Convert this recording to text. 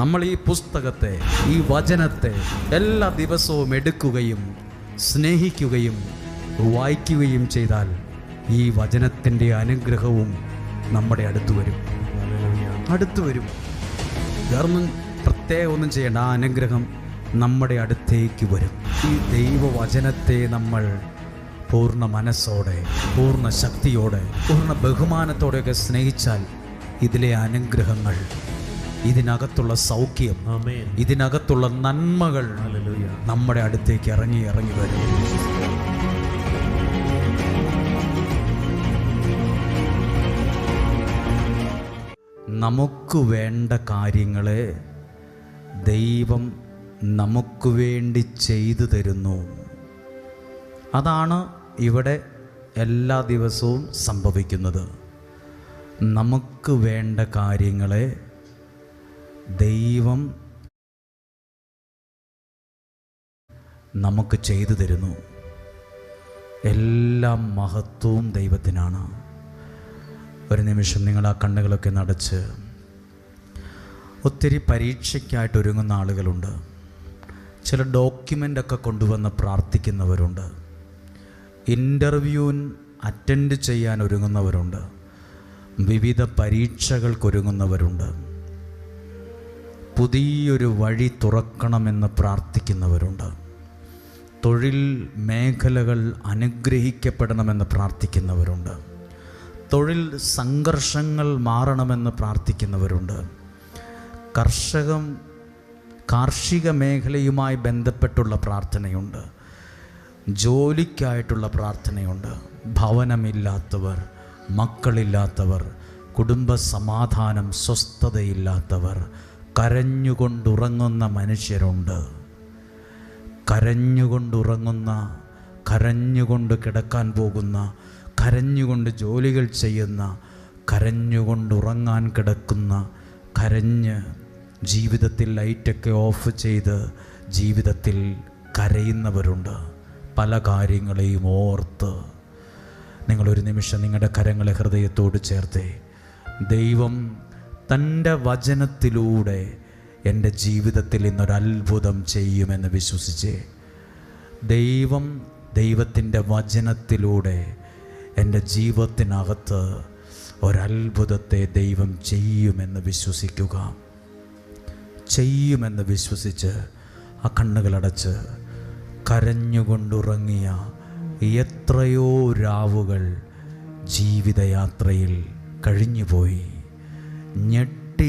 നമ്മൾ ഈ പുസ്തകത്തെ, ഈ വചനത്തെ എല്ലാ ദിവസവും എടുക്കുകയും സ്നേഹിക്കുകയും വായിക്കുകയും ചെയ്താൽ ഈ വചനത്തിൻ്റെ അനുഗ്രഹവും നമ്മുടെ അടുത്ത് വരും. വേറൊന്നും പ്രത്യേകം ഒന്നും ചെയ്യേണ്ട, ആ അനുഗ്രഹം നമ്മുടെ അടുത്തേക്ക് വരും. ഈ ദൈവവചനത്തെ നമ്മൾ പൂർണ്ണ മനസ്സോടെ, പൂർണ്ണ ശക്തിയോടെ, പൂർണ്ണ ബഹുമാനത്തോടെയൊക്കെ സ്നേഹിച്ചാൽ ഇതിലെ അനുഗ്രഹങ്ങൾ, ഇതിനകത്തുള്ള സൗഖ്യം, ഇതിനകത്തുള്ള നന്മകൾ നമ്മുടെ അടുത്തേക്ക് ഇറങ്ങി വരും. നമുക്ക് വേണ്ട കാര്യങ്ങളെ ദൈവം നമുക്ക് വേണ്ടി ചെയ്തു തരുന്നു. അതാണ് ഇവിടെ എല്ലാ ദിവസവും സംഭവിക്കുന്നത്. നമുക്ക് വേണ്ട കാര്യങ്ങളെ ദൈവം നമുക്ക് ചെയ്തു തരുന്നു. എല്ലാ മഹത്വവും ദൈവത്തിനാണ്. ഒരു നിമിഷം നിങ്ങൾ ആ കണ്ണുകളൊക്കെ നടച്ച്, ഒത്തിരി പരീക്ഷയ്ക്കായിട്ട് ഒരുങ്ങുന്ന ആളുകളുണ്ട്. ചില ഡോക്യുമെൻ്റൊക്കെ കൊണ്ടുവന്ന് പ്രാർത്ഥിക്കുന്നവരുണ്ട്. ഇൻ്റർവ്യൂവിന് അറ്റൻഡ് ചെയ്യാൻ ഒരുങ്ങുന്നവരുണ്ട്. വിവിധ പരീക്ഷകൾക്കൊരുങ്ങുന്നവരുണ്ട്. പുതിയൊരു വഴി തുറക്കണമെന്ന് പ്രാർത്ഥിക്കുന്നവരുണ്ട്. തൊഴിൽ മേഖലകൾ അനുഗ്രഹിക്കപ്പെടണമെന്ന് പ്രാർത്ഥിക്കുന്നവരുണ്ട്. തൊഴിൽ സംഘർഷങ്ങൾ മാറണമെന്ന് പ്രാർത്ഥിക്കുന്നവരുണ്ട്. കാർഷിക മേഖലയുമായി ബന്ധപ്പെട്ടുള്ള പ്രാർത്ഥനയുണ്ട്. ജോലിക്കായിട്ടുള്ള പ്രാർത്ഥനയുണ്ട്. ഭവനമില്ലാത്തവർ, മക്കളില്ലാത്തവർ, കുടുംബ സമാധാനം, സ്വസ്ഥതയില്ലാത്തവർ, കരഞ്ഞുകൊണ്ടുറങ്ങുന്ന മനുഷ്യരുണ്ട്. കരഞ്ഞുകൊണ്ട് കിടക്കാൻ പോകുന്ന, കരഞ്ഞുകൊണ്ട് ജോലികൾ ചെയ്യുന്ന, കരഞ്ഞുകൊണ്ടുറങ്ങാൻ കിടക്കുന്ന, കരഞ്ഞ് ജീവിതത്തിൽ ലൈറ്റൊക്കെ ഓഫ് ചെയ്ത് ജീവിതത്തിൽ കരയുന്നവരുണ്ട്. പല കാര്യങ്ങളെയും ഓർത്ത് നിങ്ങളൊരു നിമിഷം നിങ്ങളുടെ കരങ്ങളെ ഹൃദയത്തോട് ചേർത്തേ, ദൈവം തൻ്റെ വചനത്തിലൂടെ എൻ്റെ ജീവിതത്തിൽ ഇന്നൊരത്ഭുതം ചെയ്യുമെന്ന് വിശ്വസിച്ചേ. ദൈവത്തിൻ്റെ വചനത്തിലൂടെ എൻ്റെ ജീവിതത്തിനകത്ത് ഒരത്ഭുതത്തെ ദൈവം ചെയ്യുമെന്ന് വിശ്വസിക്കുക. ചെയ്യുമെന്ന് വിശ്വസിച്ച് ആ കണ്ണുകളടച്ച് കരഞ്ഞുകൊണ്ടുറങ്ങിയ എത്രയോ രാവുകൾ ജീവിതയാത്രയിൽ കഴിഞ്ഞുപോയി. ഞെട്ടി